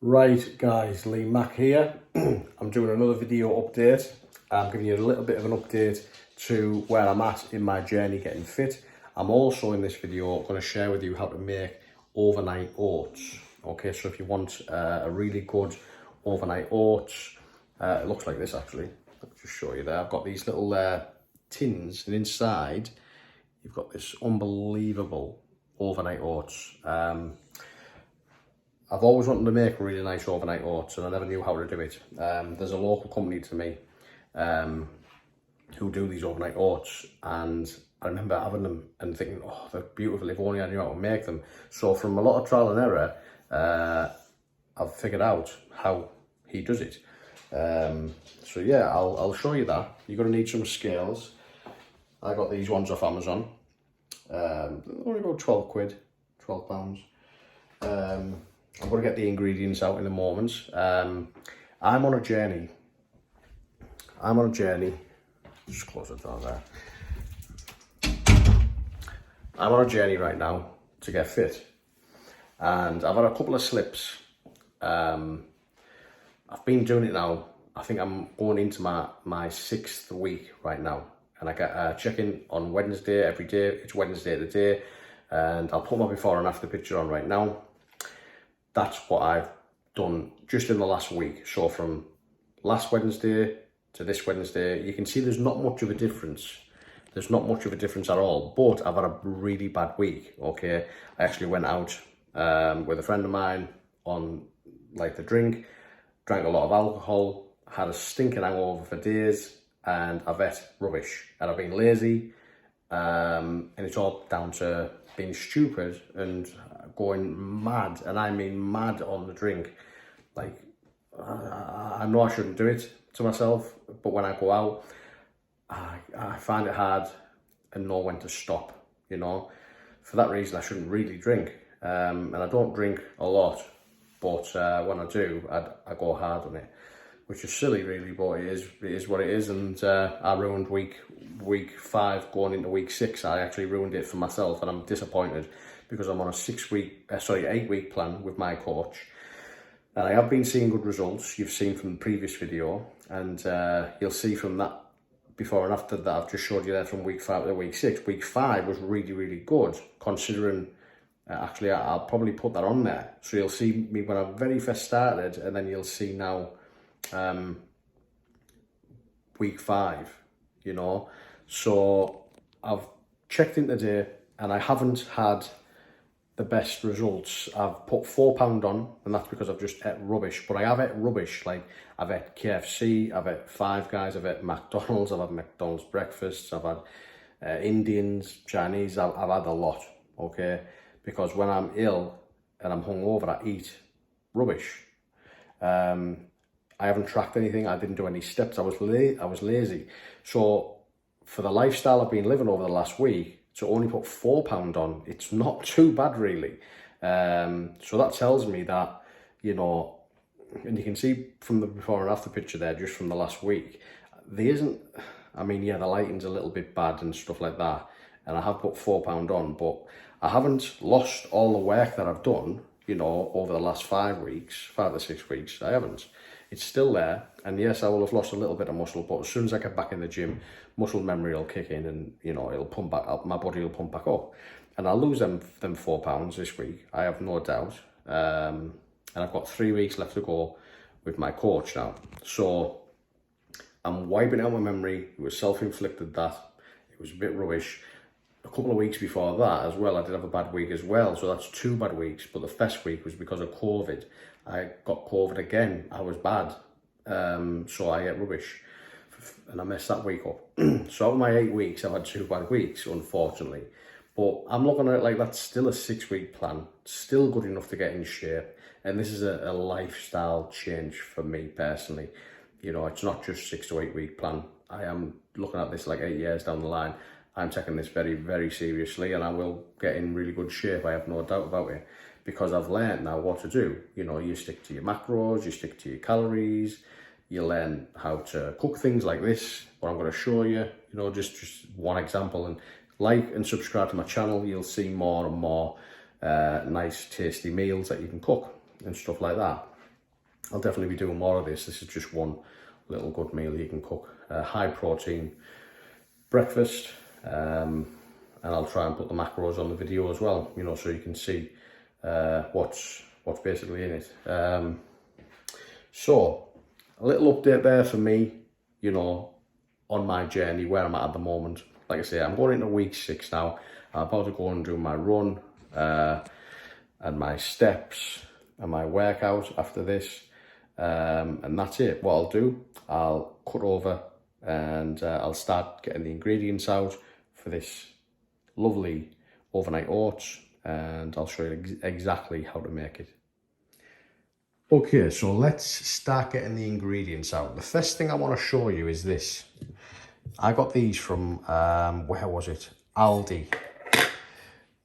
Right guys, Lee Mack here. I'm doing another video update. I'm giving you a little bit of an update to where I'm at in my journey getting fit. I'm also in this video going to share with you how to make overnight oats. Okay, so if you want a really good overnight oats, it looks like this actually. I'll just show you there. I've got these little tins, and inside you've got this unbelievable overnight oats. I've always wanted to make really nice overnight oats and I never knew how to do it. There's a local company to me who do these overnight oats, and I remember having them and thinking, oh, they're beautiful, if only I knew how to make them. So from a lot of trial and error, I've figured out how he does it. So yeah, I'll show you that. You're going to need some scales. I got these ones off Amazon. Only about 12 quid, 12 pounds. I'm going to get the ingredients out in a moment. I'm on a journey. Just close it down there. I'm on a journey right now to get fit. And I've had a couple of slips. I've been doing it now. I think I'm going into my 6th week right now. And I get a check-in on Wednesday every day. It's Wednesday today. And I'll put my before and after picture on right now. That's what I've done just in the last week. So from last Wednesday to this Wednesday, you can see there's not much of a difference. There's not much of a difference at all, but I've had a really bad week, okay? I actually went out with a friend of mine on like the drink, drank a lot of alcohol, had a stinking hangover for days, and I've ate rubbish. And I've been lazy, and it's all down to being stupid and going mad, and I mean mad on the drink. Like, I know I shouldn't do it to myself, but when I go out, I find it hard and know when to stop, you know. For that reason, I shouldn't really drink. And I don't drink a lot, but when I do, I go hard on it, which is silly really, but it is what it is. And I ruined week 5 going into week 6. I actually ruined it for myself, and I'm disappointed because I'm on a 8-week plan with my coach. And I have been seeing good results. You've seen from the previous video, and you'll see from that before and after that I've just showed you there from week 5 to week 6. Week 5 was really, really good, considering, actually I'll probably put that on there. So you'll see me when I very first started, and then you'll see now week 5, you know. So I've checked in today and I haven't had the best results. I've put 4 pound on, and that's because I've just ate rubbish. But I have ate rubbish, like I've ate KFC, I've ate Five Guys, I've ate McDonald's, I've had McDonald's breakfasts, I've had Indians, Chinese, I've had a lot, okay? Because when I'm ill and I'm hungover, I eat rubbish. I haven't tracked anything, I didn't do any steps, I was lazy. So for the lifestyle I've been living over the last week, to only put 4 pound on, it's not too bad really. So that tells me that, you know, and you can see from the before and after picture there, just from the last week, there isn't, I mean, yeah, the lighting's a little bit bad and stuff like that, and I have put 4 pound on, but I haven't lost all the work that I've done, you know, over the last 5 to 6 weeks. I haven't. It's still there, and yes, I will have lost a little bit of muscle, but as soon as I get back in the gym, muscle memory will kick in, and you know, it'll pump back up, my body will pump back up, and I'll lose them 4 pounds this week, I have no doubt. And I've got 3 weeks left to go with my coach now, so I'm wiping out my memory. It was self-inflicted, that it was a bit rubbish. A couple of weeks before that as well, I did have a bad week as well, so that's 2 bad weeks. But the first week was because of COVID. I got COVID again. I was bad, so I ate rubbish, and I messed that week up. So out of my 8 weeks, I've had 2 bad weeks, unfortunately. But I'm looking at it like that's still a 6-week plan, still good enough to get in shape. And this is a lifestyle change for me personally. You know, it's not just 6 to 8 week plan. I am looking at this like 8 years down the line. I'm taking this very, very seriously, and I will get in really good shape. I have no doubt about it, because I've learned now what to do. You know, you stick to your macros, you stick to your calories, you learn how to cook things like this, what I'm going to show you, you know, just one example. And like and subscribe to my channel, you'll see more and more nice, tasty meals that you can cook and stuff like that. I'll definitely be doing more of this. This is just one little good meal you can cook. High protein breakfast, and I'll try and put the macros on the video as well, you know, so you can see what's basically in it. So a little update there for me, you know, on my journey, where I'm at the moment. Like I say, I'm going into week 6 now. I'm about to go and do my run and my steps and my workout after this, and that's it. What I'll do, I'll cut over and I'll start getting the ingredients out for this lovely overnight oats, and I'll show you exactly how to make it. Okay, so let's start getting the ingredients out. The first thing I want to show you is this. I got these from, where was it? Aldi.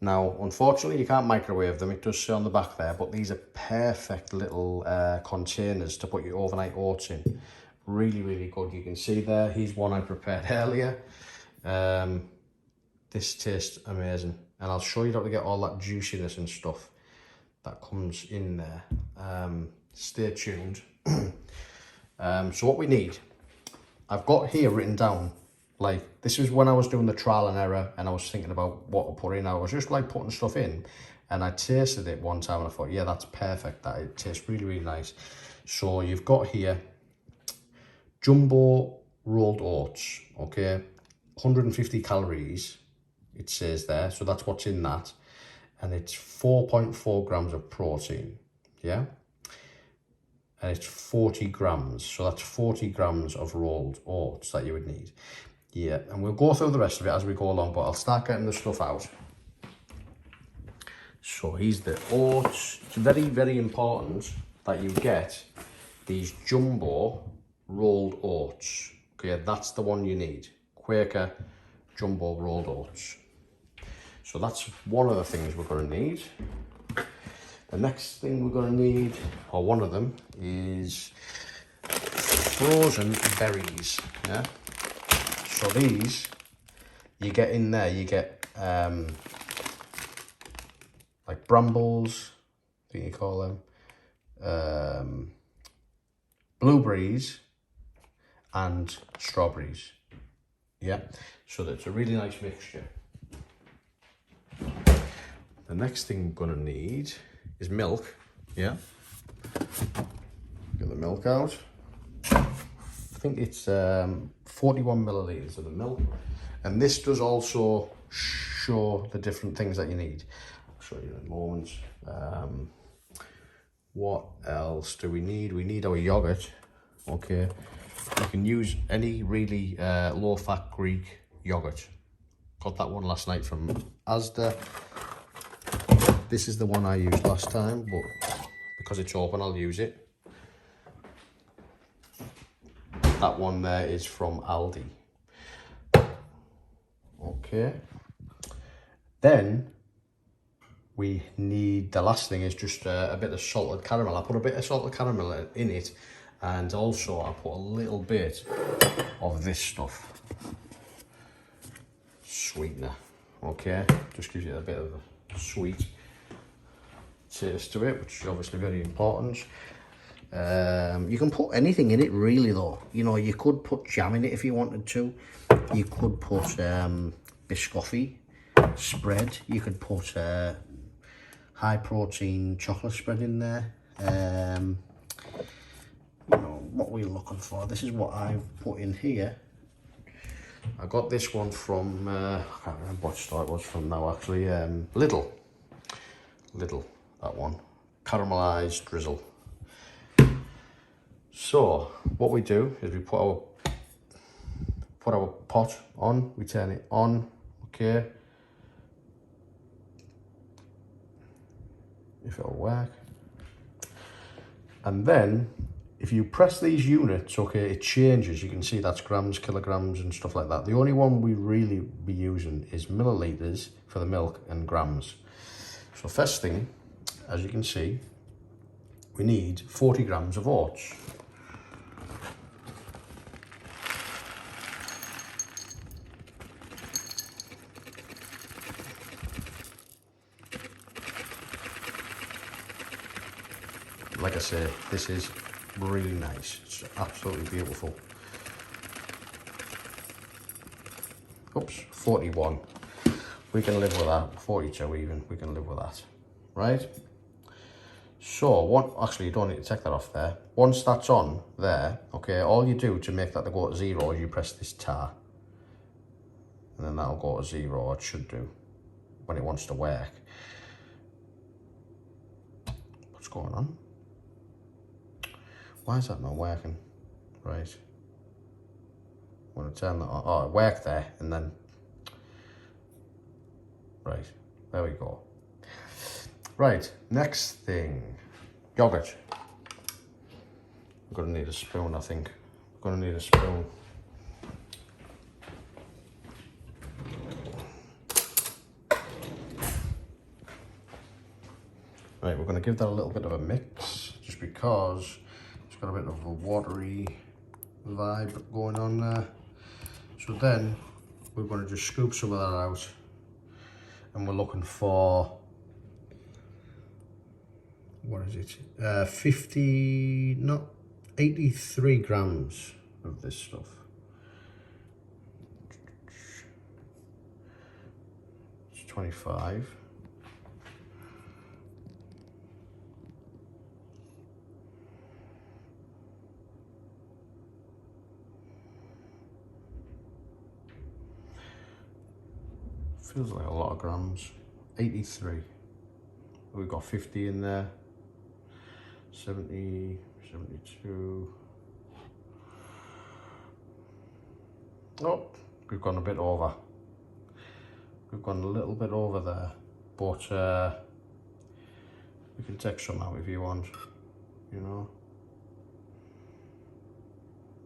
Now, unfortunately, you can't microwave them. It does say on the back there, but these are perfect little containers to put your overnight oats in. Really, really good. You can see there, here's one I prepared earlier. This tastes amazing. And I'll show you how to get all that juiciness and stuff that comes in there. Stay tuned. So what we need, I've got here written down, like, this is when I was doing the trial and error and I was thinking about what to put in. I was just like putting stuff in, and I tasted it one time and I thought, yeah, that's perfect. That it tastes really, really nice. So you've got here jumbo rolled oats, okay, 150 calories, it says there. So that's what's in that. And it's 4.4 grams of protein, yeah? And it's 40 grams. So that's 40 grams of rolled oats that you would need. Yeah, and we'll go through the rest of it as we go along, but I'll start getting the stuff out. So here's the oats. It's very, very important that you get these jumbo rolled oats. Okay, that's the one you need. Quaker jumbo rolled oats. So that's one of the things we're going to need. The next thing we're going to need, or one of them, is frozen berries. Yeah. So these, you get in there, you get like brambles, I think you call them, blueberries and strawberries. Yeah. So that's a really nice mixture. The next thing we're going to need is milk, yeah. Get the milk out. I think it's 41 milliliters of the milk. And this does also show the different things that you need. I'll show you in a moment. What else do we need? We need our yogurt, okay. You can use any really low-fat Greek yogurt. Got that one last night from Asda. This is the one I used last time, but because it's open, I'll use it. That one there is from Aldi. Okay. Then we need, the last thing is just a bit of salted caramel. I put a bit of salted caramel in it, and also I put a little bit of this stuff. Sweetener. Okay, just gives you a bit of a sweet taste to it, which is obviously very important. You can put anything in it really though. You know, you could put jam in it if you wanted to. You could put biscotti spread. You could put high protein chocolate spread in there. You know, what we're looking for. This is what I've put in here. I got this one from, I can't remember what store it was from now actually, Lidl, that one, caramelized drizzle. So what we do is we put our pot on, we turn it on, okay, if it'll work, and then if you press these units, okay, it changes. You can see that's grams, kilograms and stuff like that. The only one we really be using is milliliters for the milk and grams. So first thing, as you can see, we need 40 grams of oats. Like I say, this is really nice. It's absolutely beautiful. Oops, 41. We can live with that. 42 even, we can live with that. Right? So, actually you don't need to take that off there. Once that's on there, okay, all you do to make that to go to 0 is you press this tar. And then that'll go to 0, or it should do, when it wants to work. What's going on? Why is that not working? Right. I'm going to turn that on. Oh, it worked there, and then... Right, there we go. Right, next thing. Yogurt. I'm going to need a spoon, I think. I'm going to need a spoon. Right, we're going to give that a little bit of a mix, just because it's got a bit of a watery vibe going on there. So then we're going to just scoop some of that out, and we're looking for, what is it, 83 grams of this stuff. It's 25. Feels like a lot of grams. 83. We've got 50 in there. 70, 72. Oh, we've gone a bit over. We've gone a little bit over there, but we can take some out if you want, you know.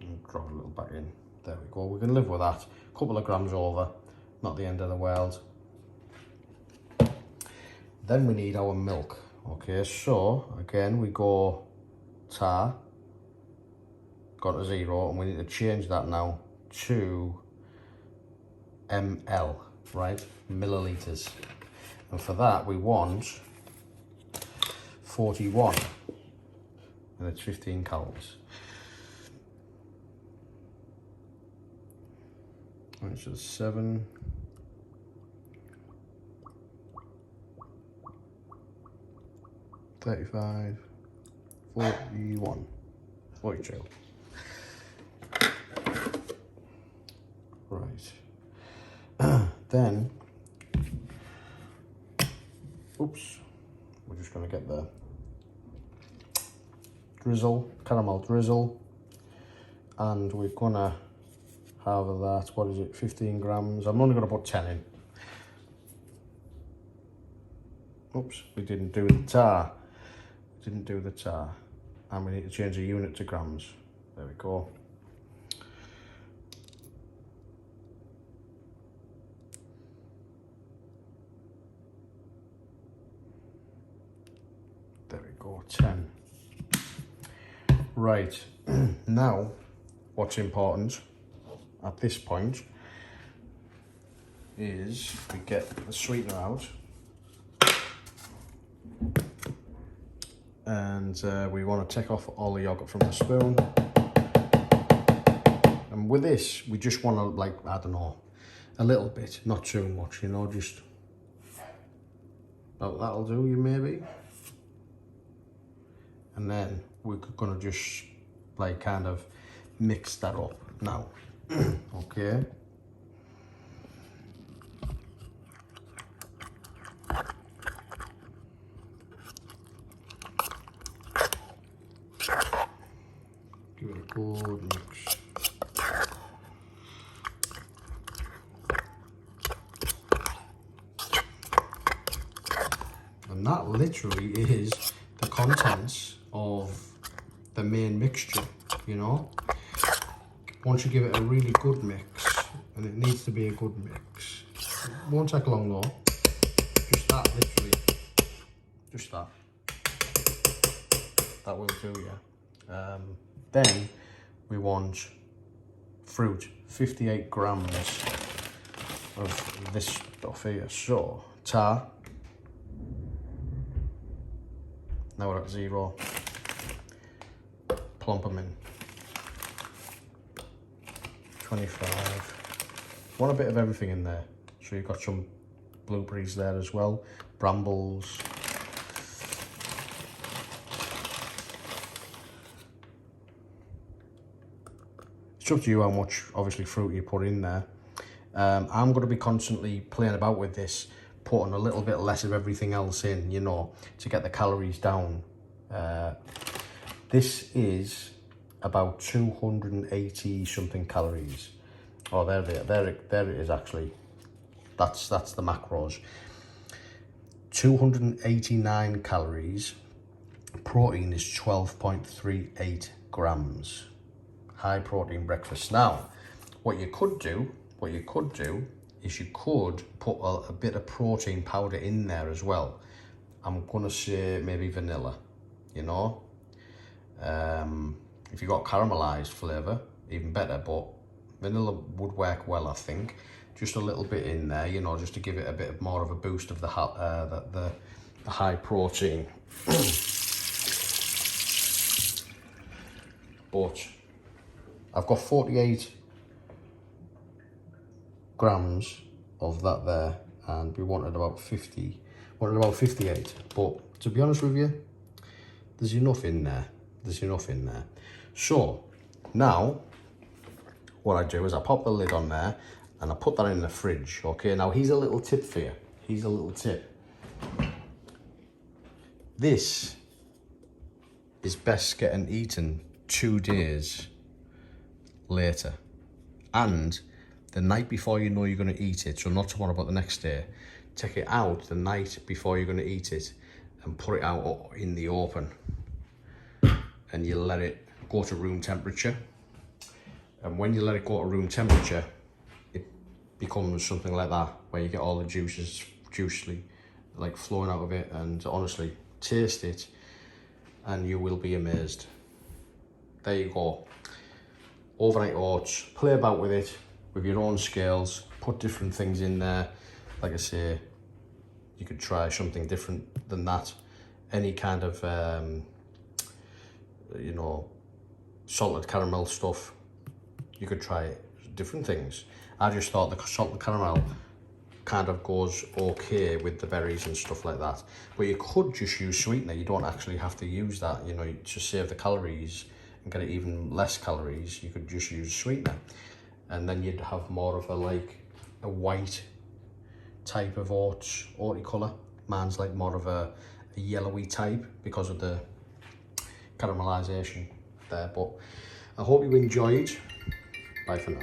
And drop a little back in. There we go. We can live with that. A couple of grams over. Not the end of the world. Then we need our milk. Okay, so again we go tar, got to 0, and we need to change that now to ml, right? Milliliters. And for that we want 41, and it's 15 calories. Right, so 7. 35, 41, 42. Right. Then, oops, we're just going to get the drizzle, caramel drizzle, and we're going to have that, what is it, 15 grams. I'm only going to put 10 in. Oops, we didn't do the tar. Didn't do the tar, and we need to change the unit to grams. There we go. There we go, 10. Right, now what's important at this point is we get the sweetener out. And we want to take off all the yogurt from the spoon. And with this, we just want to, like, I don't know, a little bit, not too much, you know, just about that'll do you maybe. And then we're going to just, like, kind of mix that up now. Okay. Give it a good mix. And that literally is the contents of the main mixture, you know. Once you give it a really good mix, and it needs to be a good mix. It won't take long though. Just that, literally. Just that. That will do, yeah. Then we want fruit, 58 grams of this stuff here. So, tar. Now we're at 0. plump them in. 25. Want a bit of everything in there. So you've got some blueberries there as well, brambles. It's up to you how much, obviously, fruit you put in there. I'm going to be constantly playing about with this, putting a little bit less of everything else in, you know, to get the calories down. This is about 280 something calories. Oh, there it is actually. That's the macros. 289 calories. Protein is 12.38 grams. High protein breakfast. Now, what you could do is you could put a bit of protein powder in there as well. I'm gonna say maybe vanilla, you know. If you got caramelized flavour, even better, but vanilla would work well, I think. Just a little bit in there, you know, just to give it a bit more of a boost of the high protein. But I've got 48 grams of that there, and we wanted about 58. But to be honest with you, there's enough in there. So now what I do is I pop the lid on there and I put that in the fridge. Okay, now here's a little tip for you. This is best getting eaten 2 days later, and the night before you know you're going to eat it, so not tomorrow but the next day. Take it out the night before you're going to eat it and put it out in the open, and you let it go to room temperature. And when you let it go to room temperature, it becomes something like that, where you get all the juices like flowing out of it. And honestly, taste it and you will be amazed. There you go. Overnight oats. Play about with it with your own scales. Put different things in there. Like I say, you could try something different than that. Any kind of you know, salted caramel stuff, you could try different things. I just thought the salted caramel kind of goes okay with the berries and stuff like that. But you could just use sweetener. You don't actually have to use that, you know, to save the calories and get it even less calories. You could just use sweetener, and then you'd have more of a white type of oaty colour. Mine's like more of a yellowy type because of the caramelization there. But I hope you enjoyed. Bye for now.